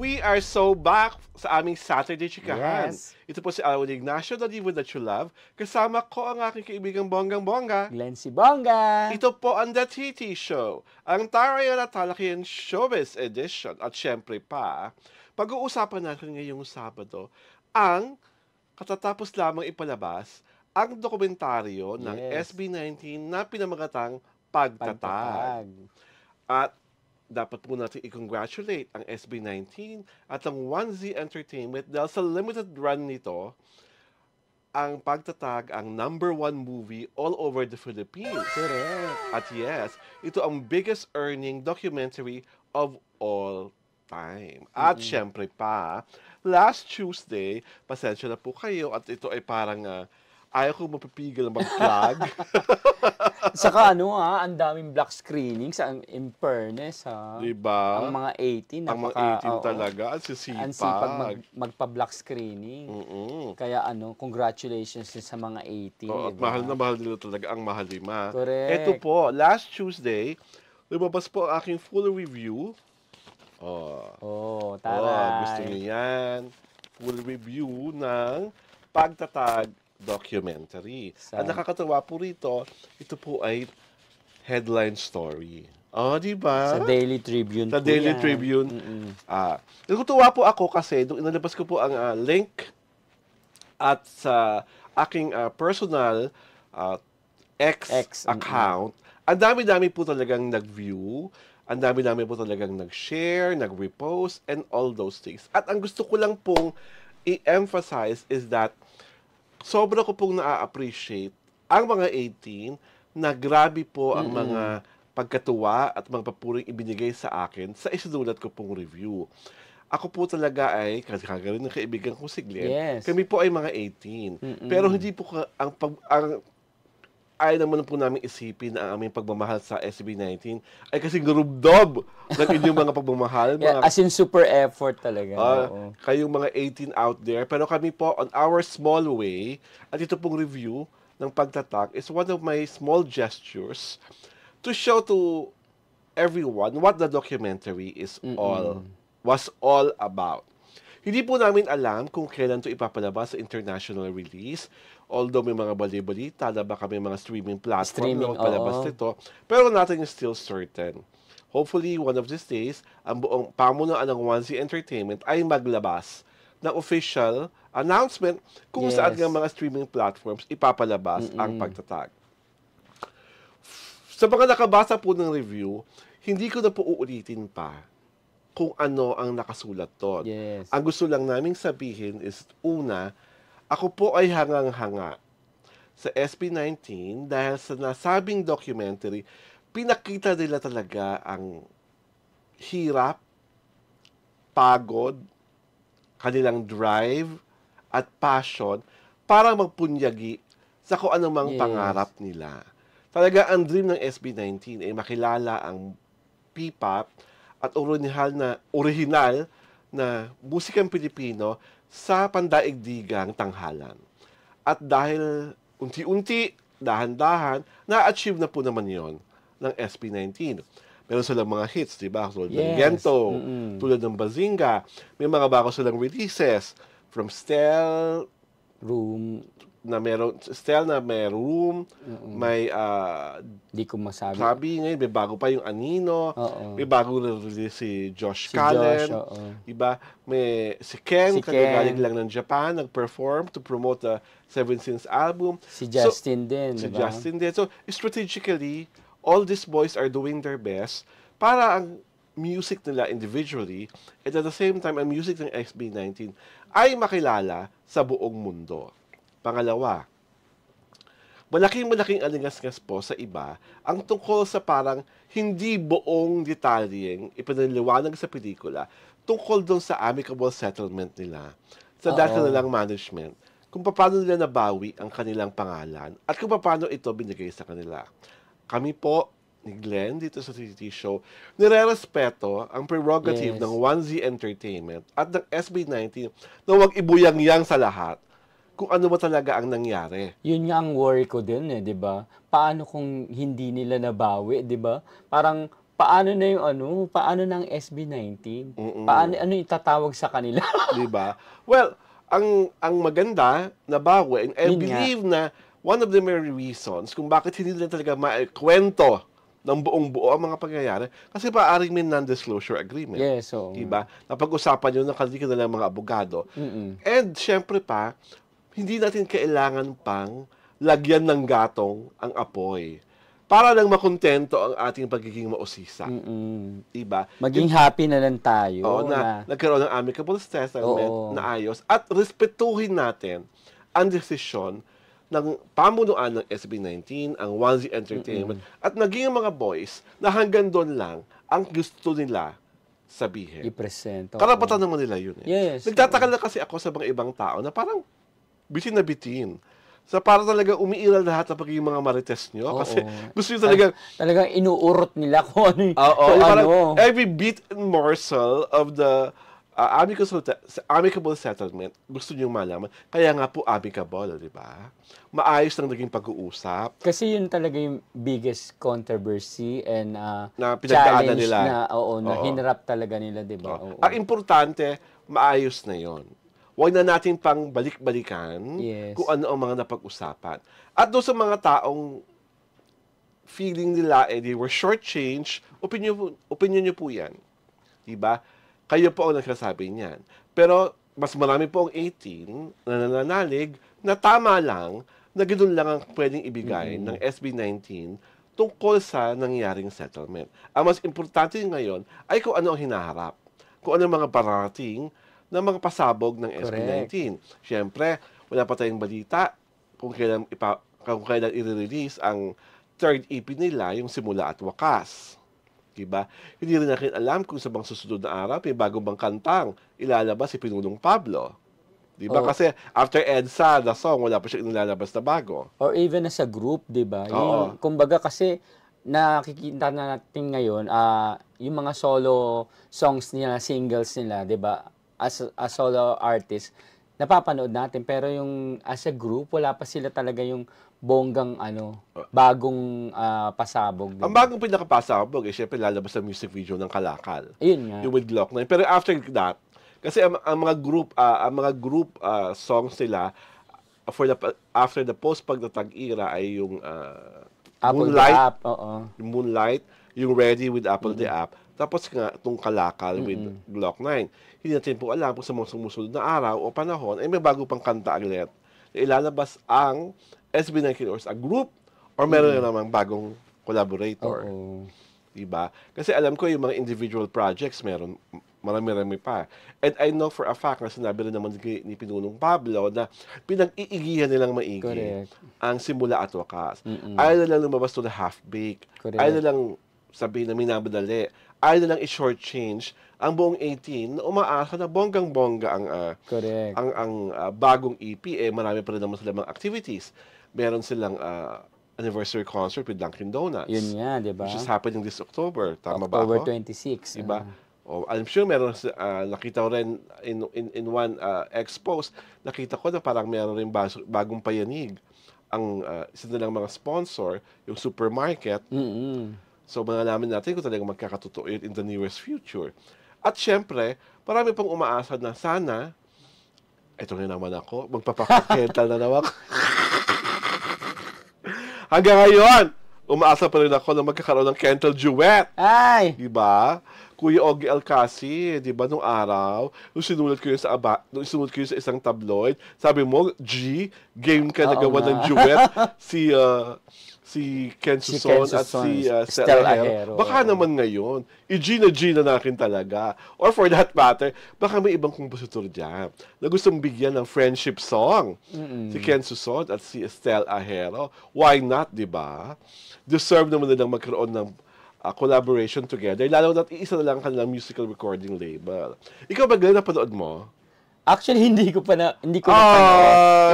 We are so back sa aming Saturday Chikahan. Yes. Ito po si Alwin Ignacio, The Diva That You Love. Kasama ko ang aking kaibigang bonggang-bongga. Glenn si Bongga. Ito po ang The TT Show, ang Tarayan at Talakian Showbiz Edition. At syempre pa, pag-uusapan natin ngayong Sabado ang katatapos lamang ipalabas ang dokumentaryo ng SB19 na pinamagatang Pagtatag. At dapat po natin i-congratulate ang SB19 at ang 1Z Entertainment dahil sa limited run nito, ang Pagtatag ang #1 movie all over the Philippines. Correct. At yes, ito ang biggest earning documentary of all time. At syempre pa, last Tuesday, pasensya na po kayo at ito ay parang ayaw ko mapipigil mag-plug. Saka ang daming black screenings, in fairness, ha? Diba? Ang mga 18, ang mga 18 talaga, ang sisipag. Ang sipag magpa-black screening. Kaya congratulations sa mga 18. At diba? mahal na mahal nila talaga ang Mahalima. Correct. Ito po, last Tuesday, lumabas po ang aking full review. Taray. Gusto niyo yan. Full review ng Pagtatag documentary. At nakakatawa po rito, ito po ay headline story. Di ba? Sa Daily Tribune Sa Daily Tribune. Natutuwa po ako kasi nung inalabas ko po ang link at sa aking personal X account, ang dami-dami po talagang nag-view, ang dami-dami po talagang nag-share, nag-repost, and all those things. At ang gusto ko lang pong i-emphasize is that sobra ko pong na-appreciate ang mga 18 na grabe po ang mga pagkatuwa at mga papuring ibinigay sa akin sa isinulat ko pong review. Ako po talaga ay, kasi kagaling ng kaibigan kong si Glenn, kami po ay mga 18. Pero hindi po ay naman po namin isipin na ang aming pagmamahal sa SB19 ay kasing rubdob ng inyong mga pagmamahal. As in super effort talaga. Kayong mga 18 out there. Pero kami po, on our small way, at ito pong review ng Pagtatag is one of my small gestures to show to everyone what the documentary was all about. Hindi po namin alam kung kailan ito ipapalabas sa international release. Although may mga bali-balita na baka may mga streaming platform na magpalabas nito. Pero nothing is still certain. Hopefully, one of these days, ang buong pamunuan ng 1Z Entertainment ay maglabas ng official announcement kung saan ng mga streaming platforms ipapalabas ang Pagtatag. Sa mga nakabasa po ng review, hindi ko na po uulitin pa kung ano ang nakasulat doon. Ang gusto lang naming sabihin is, una, ako po ay hangang-hanga sa SB19 dahil sa nasabing documentary, pinakita nila talaga ang hirap, pagod, kanilang drive, at passion para magpunyagi sa kung anumang pangarap nila. Talaga ang dream ng SB19 ay makilala ang P-pop at original na musikang Pilipino sa pandaigdigang tanghalan. At dahil unti-unti, dahan-dahan, na-achieve na po naman yon ng SB19. Meron silang mga hits, di ba? Tulad ng Gento, tulad ng Bazinga. May mga bago silang releases from Stel, may Room, may di ko masabi. Sabi ngayon, may bago pa yung Anino, may bago release si Josh Callen, diba? May si Ken, kagagaling lang ng Japan, nag-perform to promote the Seven Sins album. Si Justin din, diba? So, strategically, all these boys are doing their best para ang music nila individually and at the same time, ang music ng SB19 ay makilala sa buong mundo. Pangalawa, malaking alingas-ngas po sa iba ang tungkol sa parang hindi buong detalyeng ipinaliwanag sa pelikula tungkol doon sa amicable settlement nila sa dahil nilang management, kung paano nila nabawi ang kanilang pangalan at kung paano ito binigay sa kanila. Kami po ni Glenn dito sa TT Show, nire-respeto ang prerogative ng 1Z Entertainment at ng SB19 na huwag ibuyang-yang sa lahat kung ano ba talaga ang nangyari. Yun nga ang worry ko din, di ba? Paano kung hindi nila nabawi, di ba? Parang paano na yung paano ng SB19? Paano, ano itatawag sa kanila? Diba? Well, ang maganda na bawi, and I believe na one of the many reasons kung bakit hindi nila talaga maikwento ng buong-buo ang mga pangyayari, kasi paaaring may non-disclosure agreement. Yes, so. Diba? Napag-usapan yun ng kalikan na ng mga abogado. And syempre pa, hindi natin kailangan pang lagyan ng gatong ang apoy para lang makontento ang ating pagiging mausisa. Diba? Maging happy na lang tayo. Oo, na nagkaroon ng amicable settlement na ayos at respetuhin natin ang desisyon ng pamunuan ng SB19, ang 1Z Entertainment, at naging mga boys na hanggang doon lang ang gusto nila sabihin. I-present. Karapatan naman nila yun. Yes. Nagtataka na kasi ako sa mga ibang tao na parang bitin na bitin. So, para talaga umiiral lahat ng pagiging mga marites nyo. Kasi gusto nyo talagang inuurot nila kung ano parang every bit and morsel of the amicable settlement, gusto nyo malaman. Kaya nga po amicable, di ba? Maayos lang naging pag-uusap. Kasi yun talaga yung biggest controversy and na pinagdaanan challenge nila. Na hinarap talaga nila, di ba? Ang importante, maayos na yon. Huwag na natin pang balik-balikan kung ano ang mga napag-usapan. At doon sa mga taong feeling nila they were shortchanged, opinion nyo po yan. Diba? Kayo po ang nagsasabi niyan. Pero mas marami po ang 18 na nananalig na tama lang na ganoon lang ang pwedeng ibigay ng SB19 tungkol sa nangyaring settlement. Ang mas importante ngayon ay kung ano ang hinaharap. Kung ano ang mga parating ng mga pasabog ng SB19. Siyempre, wala pa tayong balita kung kailan i-release ang third EP nila, yung Simula at Wakas. Diba? Hindi rin natin alam kung sa bang susunod na araw, may bago bang kantang ilalabas si Pinulong Pablo. Diba? Kasi after EDSA, the song, wala pa siya ilalabas na bago. Or even as a group, diba? Kumbaga kasi, nakikita na natin ngayon, yung mga solo songs nila, singles nila, diba? As a solo artist, napapanood natin. Pero yung as a group, wala pa sila talaga yung bonggang bagong pasabog. Diba? Ang bagong pinakapasabog, syempre lalabas sa music video ng Kalakal. Ayun nga. Yung with Glock 9. Pero after that, kasi ang mga group songs nila after the post-pagtatag era ay yung Moonlight, yung Moonlight, yung Ready with Apple the App, tapos nga itong Kalakal with Glock 9. Hindi natin po alam kung sa mga sumusunod na araw o panahon ay may bago pang kanta ulit na ilalabas ang SB19 or a group or meron na namang bagong collaborator. Diba? Kasi alam ko yung mga individual projects marami pa. And I know for a fact na sinabi rin naman ni Pinulong Pablo na pinag-iigihan nilang maigi ang Simula at Wakas. Ayaw na lang lumabas to the half-baked. Ayaw na lang sabihin na minabadali. Ayaw na lang i-shortchange ang buong 18 na umaasa na bonggang-bongga ang bagong EP. Marami pa rin naman sila mga activities. Meron silang anniversary concert with Dunkin' Donuts. Yun nga, di ba? Which is happening this October. Tama ba ako? October 26. Diba? I'm sure meron, nakita ko rin in one expose, nakita ko na parang meron rin bagong payanig. Ang isa nilang mga sponsor, yung supermarket. So, malalaman natin kung talagang magkakatotoo yun in the nearest future. At syempre, marami pang umaasa na sana, eto na naman ako, magpapakakenta na naman ako. Hanggang ngayon, umaasa pa rin ako na magkakaroon ng Kentel Duet. Ay! Diba? Kuya Ogie Alcasi, di ba, nung araw, nung sinulat ko yun sa isang tabloid, sabi mo, G, game ka na gawa ng duet, si Ken Suson at si Stella Ahero. Baka naman ngayon, i-G na natin talaga. Or for that matter, baka may ibang kompositor dyan na gustong bigyan ng friendship song. Si Ken Suson at si Stella Ahero. Why not, di ba? Deserve naman nilang magkaroon ng collaboration together. Lalo na't iisa na lang kanilang musical recording label. Ikaw ba, Glenn, napanood mo? Actually, hindi ko napanood.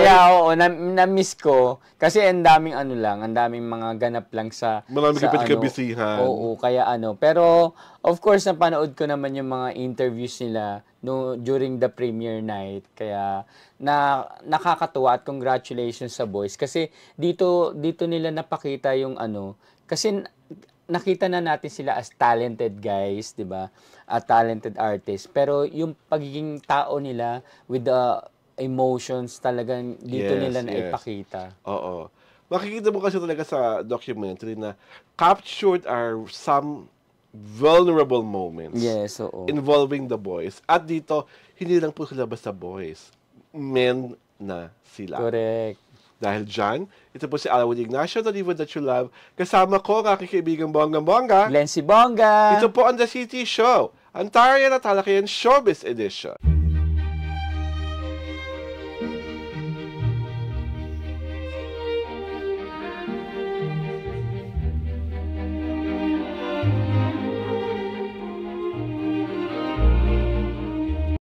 Kaya na-miss ko. Kasi ang daming ang daming mga ganap lang sa... Marami ka kabisihan. Oo, kaya Pero, of course, napanood ko naman yung mga interviews nila during the premiere night. Kaya, nakakatuwa at congratulations sa boys. Kasi, dito nila napakita yung kasi nakita na natin sila as talented guys, 'di ba? Talented artists. Pero yung pagiging tao nila with the emotions talagang dito nila na ipakita. Oo. Makikita mo kasi talaga sa documentary na captured are some vulnerable moments involving the boys. At dito, hindi lang po sila basta boys. Men na sila. Correct. Dahil dyan, ito po si Alwin Ignacio, The Diva That You Love. Kasama ko, ang aking kaibigang Bongga. Glency Bongga. Ito po ang The City Show, ang Tarian at Talakayan Showbiz Edition.